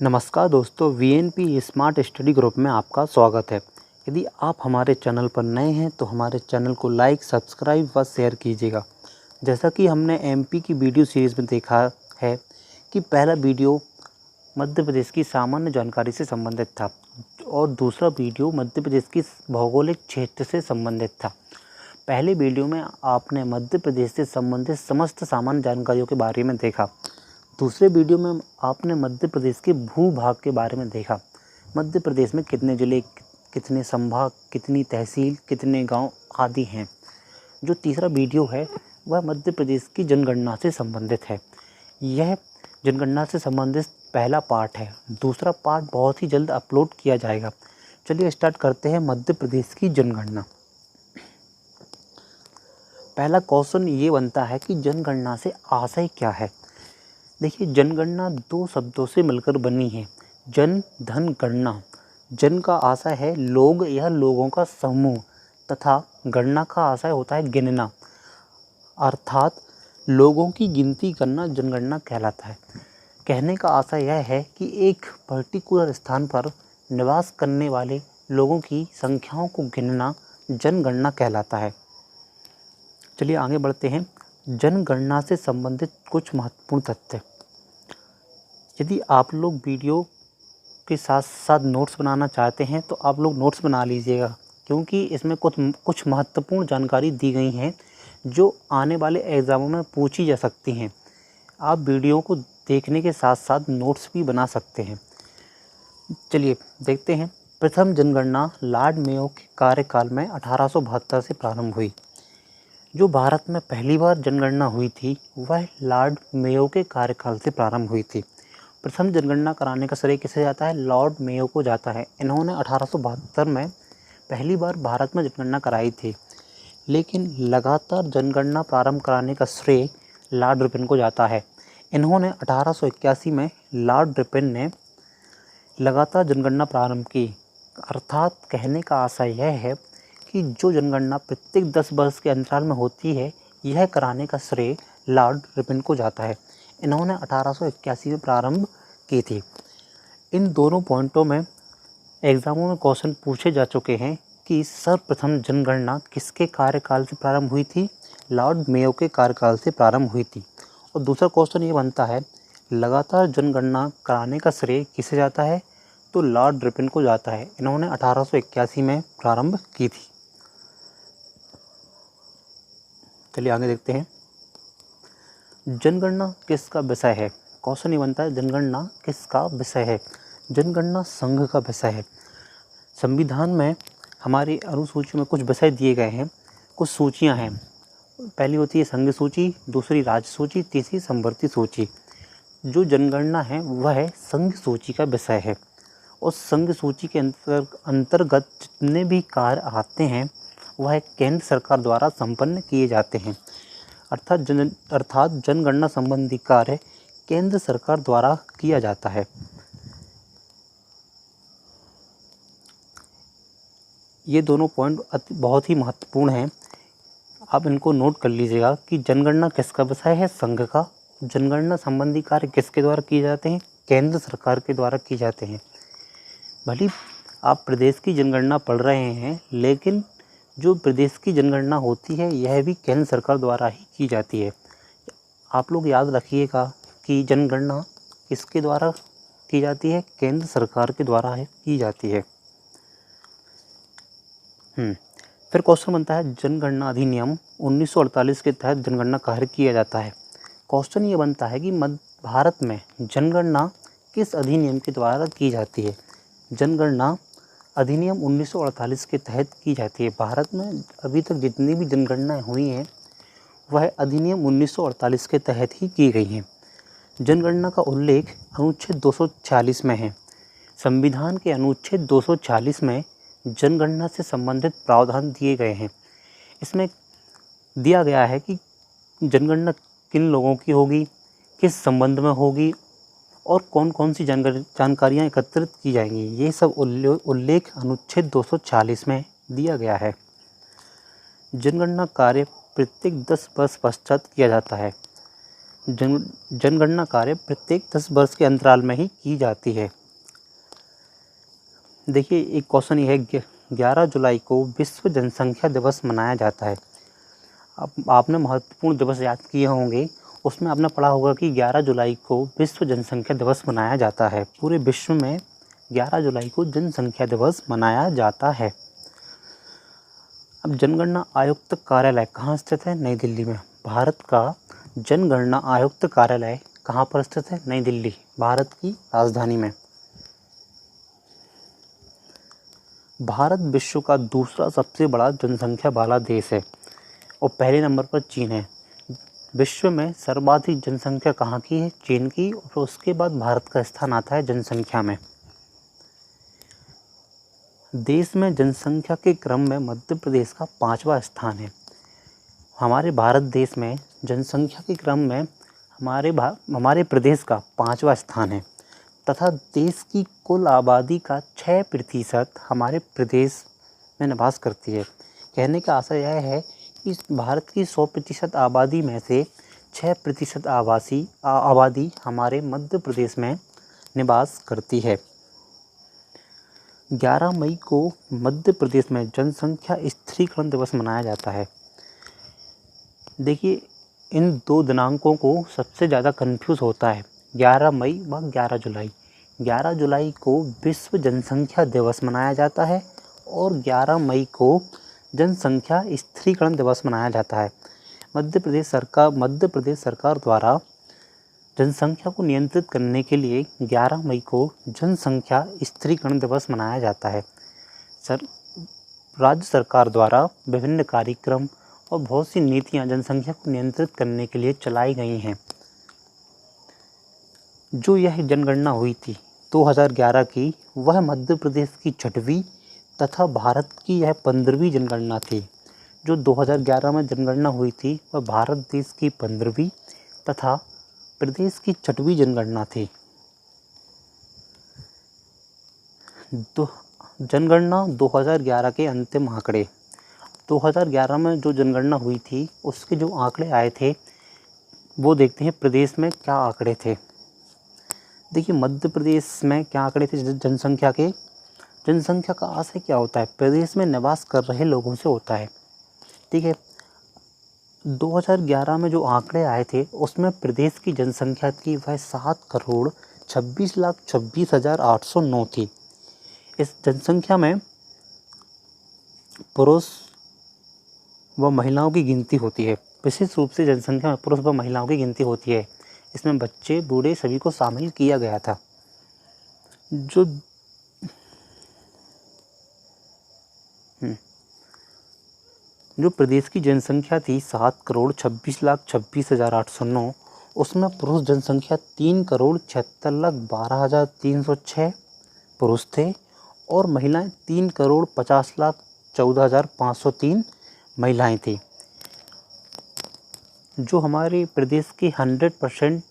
नमस्कार दोस्तों, वीएनपी smart study group में आपका स्वागत है। यदि आप हमारे चैनल पर नए हैं तो हमारे चैनल को लाइक, सब्सक्राइब व शेयर कीजिएगा। जैसा कि हमने एमपी की वीडियो सीरीज़ में देखा है कि पहला वीडियो मध्य प्रदेश की सामान्य जानकारी से संबंधित था और दूसरा वीडियो मध्य प्रदेश की भौगोलिक क्षेत्र से संबंधित था। पहले वीडियो में आपने मध्य प्रदेश से संबंधित समस्त सामान्य जानकारियों के बारे में देखा। दूसरे वीडियो में आपने मध्य प्रदेश के भूभाग के बारे में देखा। मध्य प्रदेश में कितने ज़िले, कितने संभाग, कितनी तहसील, कितने गांव आदि हैं। जो तीसरा वीडियो है वह मध्य प्रदेश की जनगणना से संबंधित है। यह जनगणना से संबंधित पहला पार्ट है। दूसरा पार्ट बहुत ही जल्द अपलोड किया जाएगा। चलिए स्टार्ट करते हैं मध्य प्रदेश की जनगणना। पहला क्वेश्चन ये बनता है कि जनगणना से आशय क्या है। देखिए, जनगणना दो शब्दों से मिलकर बनी है। जन, धन, गणना। जन का आशय है लोग या लोगों का समूह तथा गणना का आशय होता है गिनना, अर्थात लोगों की गिनती करना जनगणना कहलाता है। कहने का आशय यह है कि एक पर्टिकुलर स्थान पर निवास करने वाले लोगों की संख्याओं को गिनना जनगणना कहलाता है। चलिए आगे बढ़ते हैं। जनगणना से संबंधित कुछ महत्वपूर्ण तथ्य। यदि आप लोग वीडियो के साथ साथ नोट्स बनाना चाहते हैं तो आप लोग नोट्स बना लीजिएगा, क्योंकि इसमें कुछ महत्वपूर्ण जानकारी दी गई हैं जो आने वाले एग्ज़ामों में पूछी जा सकती हैं। आप वीडियो को देखने के साथ साथ नोट्स भी बना सकते हैं। चलिए देखते हैं। प्रथम जनगणना लॉर्ड मेयो के कार्यकाल में 1872 से प्रारंभ हुई। जो भारत में पहली बार जनगणना हुई थी वह लॉर्ड मेयो के कार्यकाल से प्रारंभ हुई थी। प्रथम जनगणना कराने का श्रेय किसे जाता है? लॉर्ड मेयो को जाता है। इन्होंने 1872 में पहली बार भारत में जनगणना कराई थी, लेकिन लगातार जनगणना प्रारंभ कराने का श्रेय लॉर्ड रिपन को जाता है। इन्होंने 1881 में लॉर्ड रिपन ने लगातार जनगणना प्रारंभ की। अर्थात कहने का आशय यह है कि जो जनगणना प्रत्येक 10 वर्ष के अंतराल में होती है, यह कराने का श्रेय लॉर्ड रिपन को जाता है। इन्होंने 1881 में प्रारंभ की थी। इन दोनों पॉइंटों में एग्ज़ामों में क्वेश्चन पूछे जा चुके हैं कि सर्वप्रथम जनगणना किसके कार्यकाल से प्रारंभ हुई थी? लॉर्ड मेयो के कार्यकाल से प्रारंभ हुई थी। और दूसरा क्वेश्चन ये बनता है, लगातार जनगणना कराने का श्रेय किसे जाता है? तो लॉर्ड रिपन को जाता है। इन्होंने 1881 में प्रारंभ की थी। चलिए आगे देखते हैं। जनगणना किसका विषय है? क्वेश्चन ये बनता है, जनगणना किसका विषय है? जनगणना संघ का विषय है। संविधान में हमारी अनुसूची में कुछ विषय दिए गए हैं, कुछ सूचियां हैं। पहली होती है संघ सूची, दूसरी राज्य सूची, तीसरी समवर्ती सूची। जो जनगणना है वह संघ सूची का विषय है और संघ सूची के अंतर्गत जितने भी कार्य आते हैं वह केंद्र सरकार द्वारा संपन्न किए जाते हैं। अर्थात जनगणना संबंधी कार्य केंद्र सरकार द्वारा किया जाता है। ये दोनों पॉइंट बहुत ही महत्वपूर्ण हैं। आप इनको नोट कर लीजिएगा कि जनगणना किसका विषय है? संघ का। जनगणना संबंधी कार्य किसके द्वारा किए जाते हैं? केंद्र सरकार के द्वारा किए जाते हैं। भले आप प्रदेश की जनगणना पढ़ रहे हैं, लेकिन जो प्रदेश की जनगणना होती है यह भी केंद्र सरकार द्वारा ही की जाती है। आप लोग याद रखिएगा कि जनगणना किसके द्वारा की जाती है? केंद्र सरकार के द्वारा की जाती है। फिर क्वेश्चन बनता है, जनगणना अधिनियम 1948 के तहत जनगणना कार्य किया जाता है। क्वेश्चन ये बनता है कि भारत में जनगणना किस अधिनियम के द्वारा की जाती है? जनगणना अधिनियम 1948 के तहत की जाती है। भारत में अभी तक जितनी भी जनगणनाएं हुई हैं वह अधिनियम 1948 के तहत ही की गई हैं। जनगणना का उल्लेख अनुच्छेद 246 में है। संविधान के अनुच्छेद 246 में जनगणना से संबंधित प्रावधान दिए गए हैं। इसमें दिया गया है कि जनगणना किन लोगों की होगी, किस संबंध में होगी और कौन कौन सी जानकारियाँ एकत्रित की जाएंगी। ये सब उल्लेख अनुच्छेद 246 में दिया गया है। जनगणना कार्य प्रत्येक 10 वर्ष पश्चात किया जाता है। जनगणना कार्य प्रत्येक 10 वर्ष के अंतराल में ही की जाती है। देखिए एक क्वेश्चन ये है, 11 जुलाई को विश्व जनसंख्या दिवस मनाया जाता है। अब आपने महत्वपूर्ण दिवस याद किए होंगे, उसमें आपने पढ़ा होगा कि 11 जुलाई को विश्व जनसंख्या दिवस मनाया जाता है। पूरे विश्व में 11 जुलाई को जनसंख्या दिवस मनाया जाता है। अब जनगणना आयुक्त कार्यालय कहाँ स्थित है? नई दिल्ली में। भारत का जनगणना आयुक्त कार्यालय कहाँ पर स्थित है? नई दिल्ली, भारत की राजधानी में। भारत विश्व का दूसरा सबसे बड़ा जनसंख्या वाला देश है और पहले नंबर पर चीन है। विश्व में सर्वाधिक जनसंख्या कहाँ की है? चीन की, और उसके बाद भारत का स्थान आता है जनसंख्या में। देश में जनसंख्या के क्रम में मध्य प्रदेश का 5वां स्थान है। हमारे भारत देश में जनसंख्या के क्रम में हमारे प्रदेश का 5वां स्थान है तथा देश की कुल आबादी का 6% हमारे प्रदेश में निवास करती है। कहने का आशय यह है कि भारत की 100% आबादी में से 6% आबादी हमारे मध्य प्रदेश में निवास करती है। 11 मई को मध्य प्रदेश में जनसंख्या स्थिरीकरण दिवस मनाया जाता है। देखिए इन दो दिनांकों को सबसे ज़्यादा कंफ्यूज होता है, 11 मई व 11 जुलाई। 11 जुलाई को विश्व जनसंख्या दिवस मनाया जाता है और 11 मई को जनसंख्या स्थिरीकरण दिवस मनाया जाता है। मध्य प्रदेश सरकार द्वारा जनसंख्या को नियंत्रित करने के लिए 11 मई को जनसंख्या स्थिरीकरण दिवस मनाया जाता है। राज्य सरकार द्वारा विभिन्न कार्यक्रम और बहुत सी नीतियाँ जनसंख्या को नियंत्रित करने के लिए चलाई गई हैं। जो यह जनगणना हुई थी 2011 की, वह मध्य प्रदेश की 6वीं तथा भारत की यह 15वीं जनगणना थी। जो 2011 में जनगणना हुई थी वह भारत देश की 15वीं तथा प्रदेश की 6वीं जनगणना थी। जनगणना 2011 के अंतिम आंकड़े। 2011 में जो जनगणना हुई थी उसके जो आंकड़े आए थे वो देखते हैं प्रदेश में क्या आंकड़े थे। देखिए मध्य प्रदेश में क्या आंकड़े थे जनसंख्या के। जनसंख्या का आशय क्या होता है? प्रदेश में निवास कर रहे लोगों से होता है, ठीक है। 2011 में जो आंकड़े आए थे उसमें प्रदेश की जनसंख्या थी वह 7,26,26,809 थी। इस जनसंख्या में पुरुष व महिलाओं की गिनती होती है। विशेष रूप से जनसंख्या में पुरुष व महिलाओं की गिनती होती है। इसमें बच्चे बूढ़े सभी को शामिल किया गया था। जो प्रदेश की जनसंख्या थी 7,26,26,809, उसमें पुरुष जनसंख्या 3,76,12,306 पुरुष थे और महिलाएं 3,50,14,503 महिलाएं थी। जो हमारे प्रदेश की 100%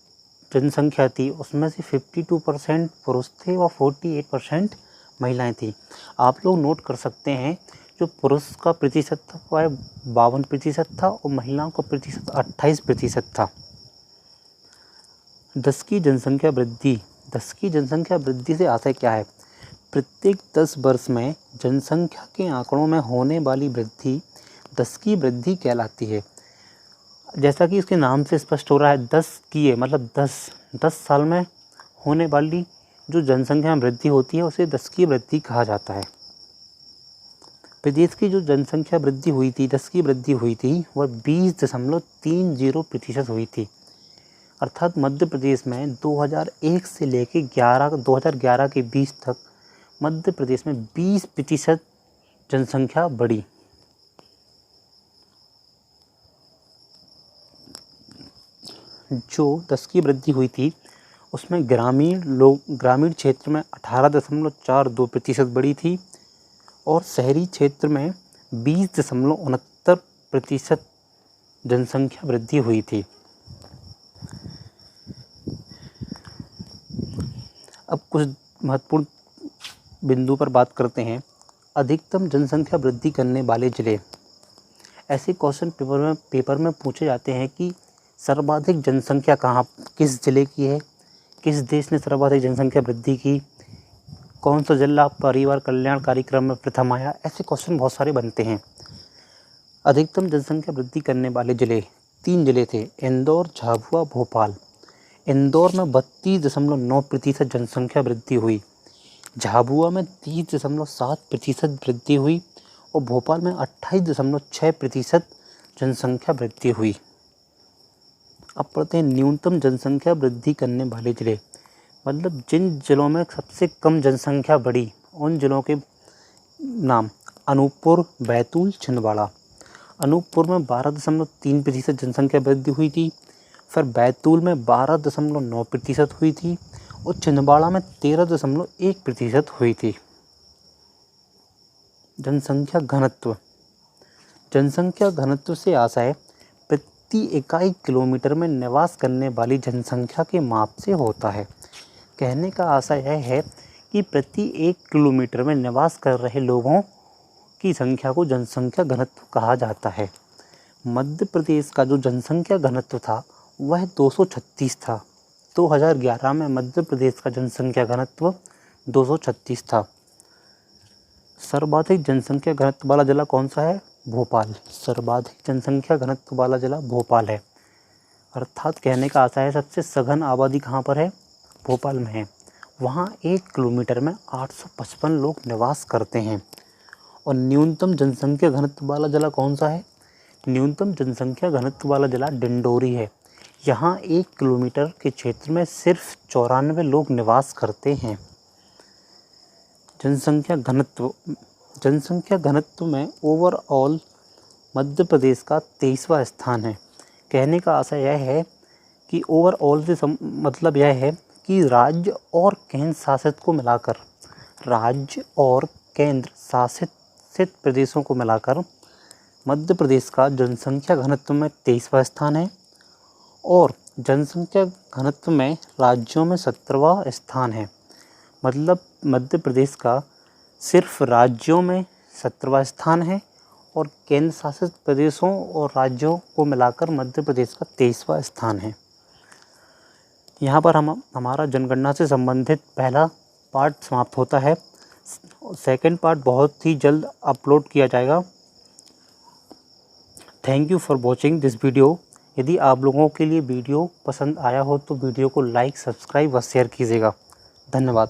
जनसंख्या थी उसमें से 52% पुरुष थे और 48% महिलाएं थी। आप लोग नोट कर सकते हैं जो पुरुष का प्रतिशत था वह 52% था और महिलाओं का प्रतिशत 28% था। 10 की जनसंख्या वृद्धि। 10 की जनसंख्या वृद्धि से आशय क्या है? प्रत्येक 10 वर्ष में जनसंख्या के आंकड़ों में होने वाली वृद्धि 10 की वृद्धि कहलाती है। जैसा कि इसके नाम से स्पष्ट हो रहा है, 10 की है मतलब 10 साल में होने वाली जो जनसंख्या में वृद्धि होती है उसे 10 की वृद्धि कहा जाता है। प्रदेश की जो जनसंख्या वृद्धि हुई थी, 10 की वृद्धि हुई थी, वह 20.30% हुई थी। अर्थात मध्य प्रदेश में 2001 से लेकर 2011 के बीच तक मध्य प्रदेश में 20% जनसंख्या बढ़ी। जो 10 की वृद्धि हुई थी उसमें ग्रामीण क्षेत्र में 18.42% बढ़ी थी और शहरी क्षेत्र में 20.69% जनसंख्या वृद्धि हुई थी। अब कुछ महत्वपूर्ण बिंदु पर बात करते हैं। अधिकतम जनसंख्या वृद्धि करने वाले जिले। ऐसे क्वेश्चन पेपर में पूछे जाते हैं कि सर्वाधिक जनसंख्या किस जिले की है? किस देश ने सर्वाधिक जनसंख्या वृद्धि की? कौन सा जिला परिवार कल्याण कार्यक्रम में प्रथम आया? ऐसे क्वेश्चन बहुत सारे बनते हैं। अधिकतम जनसंख्या वृद्धि करने वाले जिले 3 जिले थे, इंदौर, झाबुआ, भोपाल। इंदौर में 32.9% जनसंख्या वृद्धि हुई, झाबुआ में 30.7% वृद्धि हुई और भोपाल में 28.6% जनसंख्या वृद्धि हुई। अब पढ़ते हैं न्यूनतम जनसंख्या वृद्धि करने वाले जिले, मतलब जिन जिलों में सबसे कम जनसंख्या बढ़ी उन जिलों के नाम। अनूपपुर, बैतूल, छिंदवाड़ा। अनूपपुर में 12.3% जनसंख्या वृद्धि हुई थी, फिर बैतूल में 12.9% हुई थी और छिंदवाड़ा में 13.1% हुई थी। जनसंख्या घनत्व। जनसंख्या घनत्व से आशय प्रति इकाई किलोमीटर में निवास करने वाली जनसंख्या के माप से होता है। कहने का आशय यह है कि प्रति 1 किलोमीटर में निवास कर रहे लोगों की संख्या को जनसंख्या घनत्व कहा जाता है। मध्य प्रदेश का जो जनसंख्या घनत्व था वह 236 था। 2011 में मध्य प्रदेश का जनसंख्या घनत्व 236 था। सर्वाधिक जनसंख्या घनत्व वाला जिला कौन सा है? भोपाल। सर्वाधिक जनसंख्या घनत्व वाला जिला भोपाल है। अर्थात कहने का आशय है सबसे सघन आबादी कहाँ पर है? भोपाल में है। वहाँ 1 किलोमीटर में 855 लोग निवास करते हैं। और न्यूनतम जनसंख्या घनत्व वाला जिला कौन सा है? न्यूनतम जनसंख्या घनत्व वाला जिला डिंडोरी है। यहाँ 1 किलोमीटर के क्षेत्र में सिर्फ 94 लोग निवास करते हैं। जनसंख्या घनत्व में ओवरऑल मध्य प्रदेश का 23वां स्थान है। कहने का आशय यह है कि ओवरऑल से मतलब यह है कि राज्य और केंद्र शासित को मिलाकर, राज्य और केंद्र शासित प्रदेशों को मिलाकर मध्य प्रदेश का जनसंख्या घनत्व में 23वां स्थान है और जनसंख्या घनत्व में राज्यों में 17वां स्थान है। मतलब मध्य प्रदेश का सिर्फ राज्यों में 17वां स्थान है और केंद्र शासित प्रदेशों और राज्यों को मिलाकर मध्य प्रदेश का 23वां स्थान है। यहाँ पर हमारा जनगणना से संबंधित पहला पार्ट समाप्त होता है। सेकंड पार्ट बहुत ही जल्द अपलोड किया जाएगा। Thank you for watching this video. यदि आप लोगों के लिए वीडियो पसंद आया हो तो वीडियो को लाइक, सब्सक्राइब व शेयर कीजिएगा। धन्यवाद।